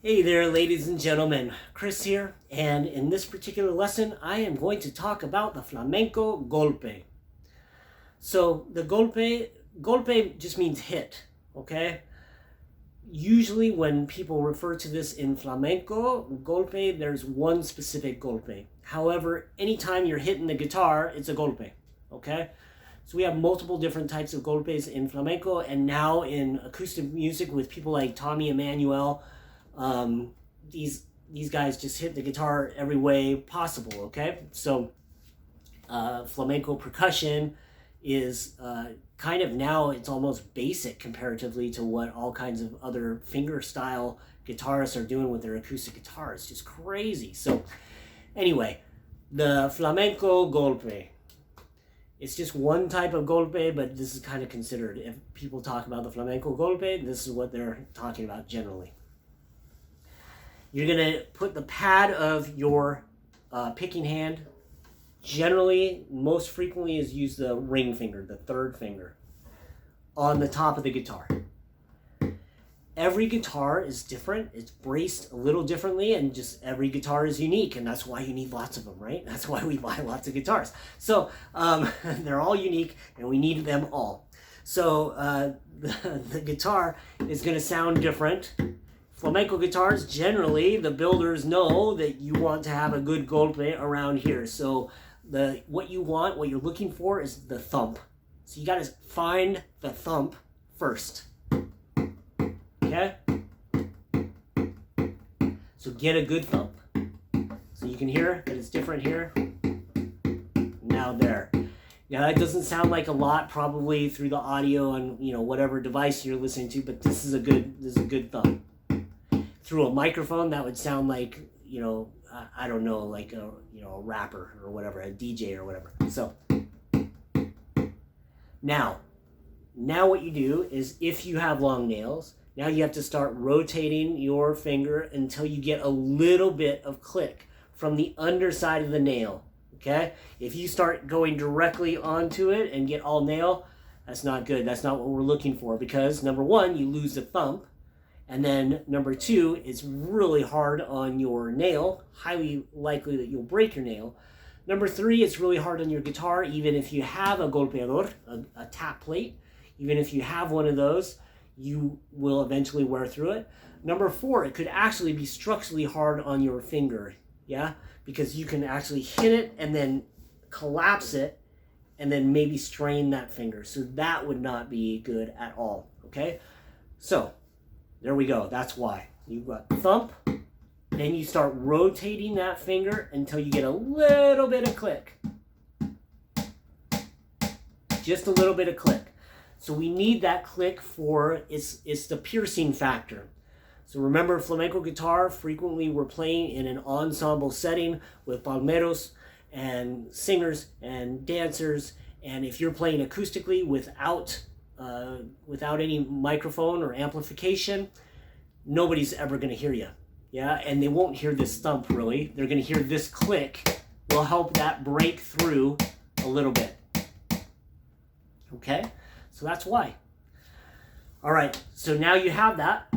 Hey there, ladies and gentlemen, Chris here, and in this particular lesson I am going to talk about the flamenco golpe. So the golpe just means hit, okay? Usually when people refer to this in flamenco golpe, there's one specific golpe. However, anytime you're hitting the guitar, it's a golpe, okay? So we have multiple different types of golpes in flamenco, and now in acoustic music with people like Tommy Emmanuel. These guys just hit the guitar every way possible, okay? So flamenco percussion is kind of now, it's almost basic comparatively to what all kinds of other finger style guitarists are doing with their acoustic guitars. It's just crazy. So anyway, the flamenco golpe. It's just one type of golpe, but this is kind of considered. If people talk about the flamenco golpe, this is what they're talking about generally. You're going to put the pad of your picking hand, generally, most frequently is use the ring finger, the third finger, on the top of the guitar. Every guitar is different. It's braced a little differently, and just every guitar is unique, and that's why you need lots of them, right? That's why we buy lots of guitars. So they're all unique, and we need them all. So the guitar is going to sound different. Flamenco guitars, generally, the builders know that you want to have a good golpe around here. So what you're looking for is the thump. So you got to find the thump first. Okay? So get a good thump. So you can hear that it's different here. Now there. Now that doesn't sound like a lot probably through the audio on whatever device you're listening to, but this is a good thump. Through a microphone, that would sound like, I don't know, like a rapper or whatever, a DJ or whatever. So now what you do is, if you have long nails, now you have to start rotating your finger until you get a little bit of click from the underside of the nail, okay? If you start going directly onto it and get all nail, that's not good. That's not what we're looking for, because number one, you lose the thump. And then number two, it's really hard on your nail, highly likely that you'll break your nail. Number three, it's really hard on your guitar, even if you have a golpeador, a tap plate. Even if you have one of those, you will eventually wear through it. Number four, it could actually be structurally hard on your finger, yeah? Because you can actually hit it and then collapse it and then maybe strain that finger. So that would not be good at all, okay? So there we go. That's why. You've got thump, then you start rotating that finger until you get a little bit of click. Just a little bit of click. So we need that click for, it's the piercing factor. So remember, flamenco guitar, frequently we're playing in an ensemble setting with palmeros and singers and dancers. And if you're playing acoustically without any microphone or amplification, nobody's ever going to hear you. Yeah, and they won't hear this thump really. They're going to hear this click. Will help that break through a little bit. Okay, so that's why. All right, so now you have that.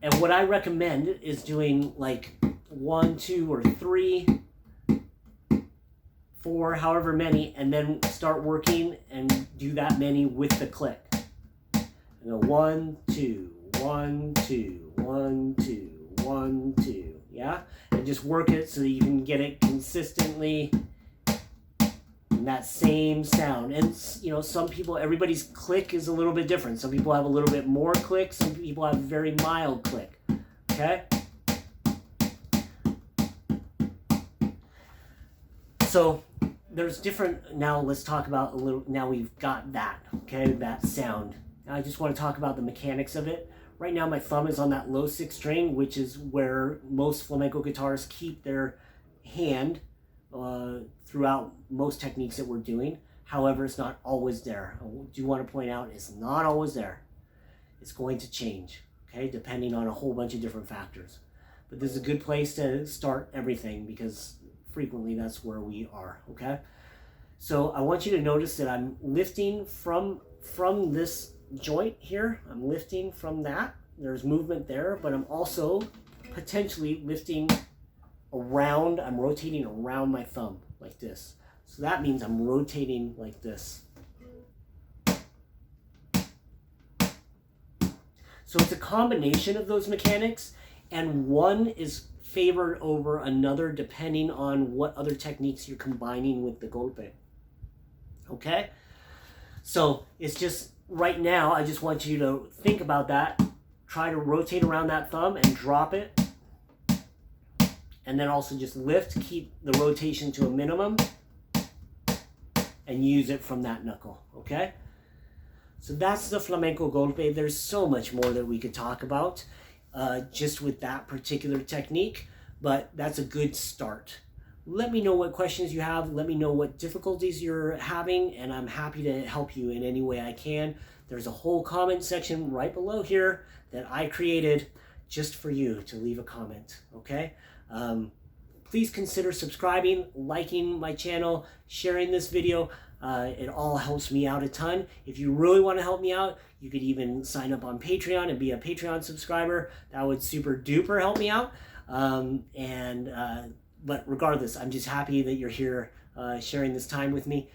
And what I recommend is doing like 1, 2, or 3, 4, however many, and then start working and do that many with the click. 1, 2, 1, 2, 1, 2, 1, 2, yeah? And just work it so that you can get it consistently in that same sound. And some people, everybody's click is a little bit different. Some people have a little bit more click, some people have very mild click, okay? So there's different, now let's talk about a little, now we've got that, okay, that sound. Now I just want to talk about the mechanics of it. Right now my thumb is on that low 6th string, which is where most flamenco guitarists keep their hand throughout most techniques that we're doing. However, it's not always there. I do want to point out it's not always there. It's going to change, okay, depending on a whole bunch of different factors. But this is a good place to start everything, because frequently that's where we are, okay? So I want you to notice that I'm lifting from this joint here. I'm lifting from that, there's movement there, but I'm also potentially lifting around, I'm rotating around my thumb like this. So that means I'm rotating like this. So it's a combination of those mechanics, and one is favored over another depending on what other techniques you're combining with the golpe. Okay? So it's just, right now, I just want you to think about that. Try to rotate around that thumb and drop it. And then also just lift, keep the rotation to a minimum, and use it from that knuckle, okay? So that's the flamenco golpe. There's so much more that we could talk about just with that particular technique, but that's a good start. Let me know what questions you have. Let me know what difficulties you're having, and I'm happy to help you in any way I can. There's a whole comment section right below here that I created just for you to leave a comment, okay? Please consider subscribing, liking my channel, sharing this video. It all helps me out a ton. If you really want to help me out, you could even sign up on Patreon and be a Patreon subscriber. That would super duper help me out. But regardless, I'm just happy that you're here sharing this time with me.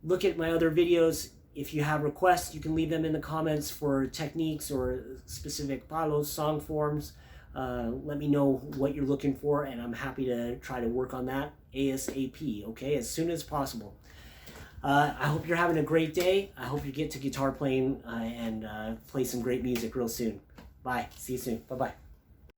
Look at my other videos. If you have requests, you can leave them in the comments for techniques or specific palos, song forms. Let me know what you're looking for, and I'm happy to try to work on that ASAP, okay, as soon as possible. I hope you're having a great day. I hope you get to guitar playing and play some great music real soon. Bye. See you soon. Bye-bye.